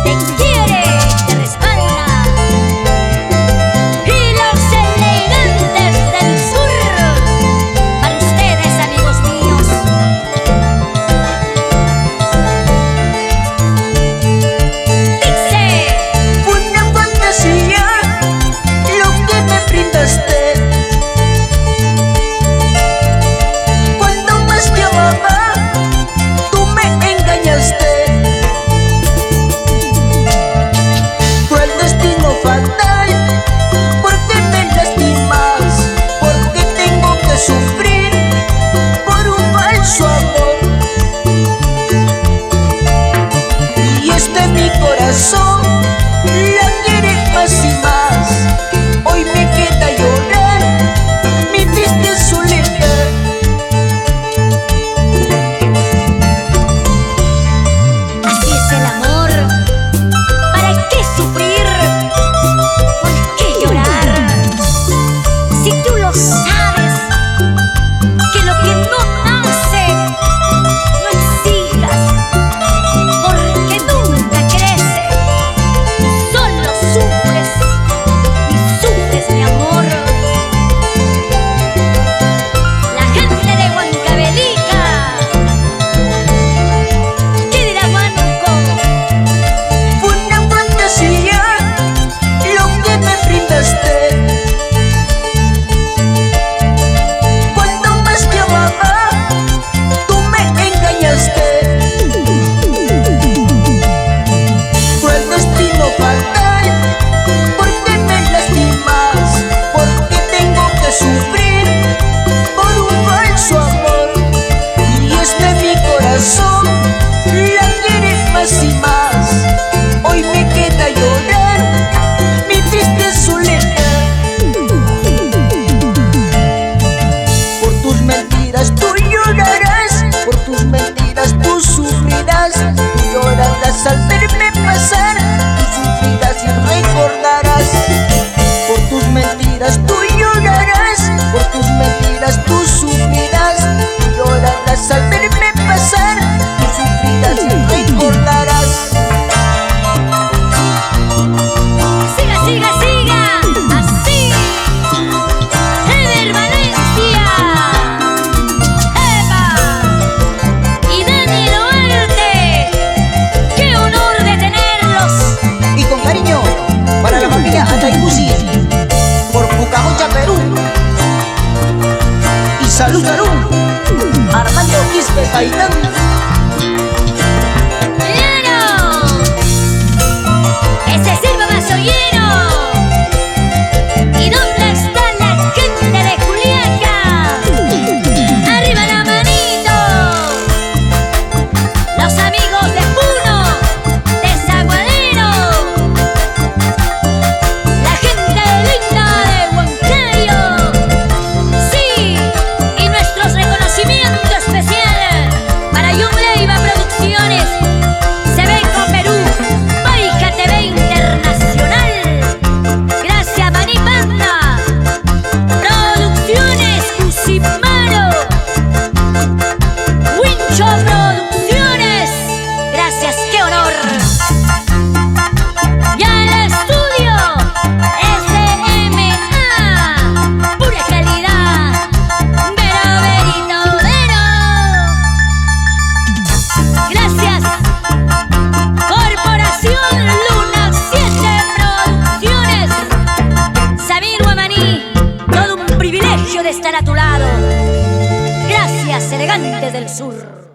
te quiere, te respalda. Y los elegantes del sur, para ustedes, amigos míos. Dice: Fue una fantasía lo que me brindaste. Cuando más te amaba, tú me engañaste. Fue el destino fatal, porque me lastimas, porque tengo que sufrir por un falso amor. Y mi corazón la quiere más y más. Hoy me queda llorar mi triste soledad. así es el amor. ¿Para qué sufrir? ¿Por qué llorar? Si tú lo sabes, que lo que no nace, no exijas, porque nunca crece. Solo sufres, y sufres, mi amor. La gente de Huancavelica, ¿qué dirá Huanco? Fue una fantasía lo que me brindaste. Cuando más te amaba, tú me engañaste. Fue el destino fatal, porque me lastimas, porque tengo que sufrir por un falso amor. Y mi corazón la quiere más y más. Hoy me queda llorar mi triste soledad. Por tus mentiras tú llorarás, por tus mentiras tú sufrirás. Tú llorarás al verme pasar, tú sufrirás y recordarás. Por tus mentiras tú llorarás, por tus mentiras tú sufrirás. Tú llorarás al verme pasar, tú sufrirás y recordarás. Siga, siga, siga, así. Ever Valencia, Eva y Dani Duarte, qué honor de tenerlos. Y con cariño para la familia Ataicusi, por Pucamocha, Perú. Y salud, salud, Armando Quispe Gaitán. ¡Claro! ¡Ese silba vasoyero! ¿Y dónde está la gente de Juliaca? ¡Arriba la manito! Los amigos de Puno, de Zaguadero, la gente linda de Huancayo. Sí, y nuestros reconocimientos especial para Yung Leiva Producciones, Sebenco Perú, Paica TV Internacional. Gracias, Maní Banda, Producciones Cusimaro, Wincho Producciones. Gracias, qué honor. Y al estudio SMA, pura calidad, Vero Verito Vero. Gracias, Corporación Luna 7 Producciones. Samir Guamaní, todo un privilegio de estar a tu lado. Gracias, elegantes del sur.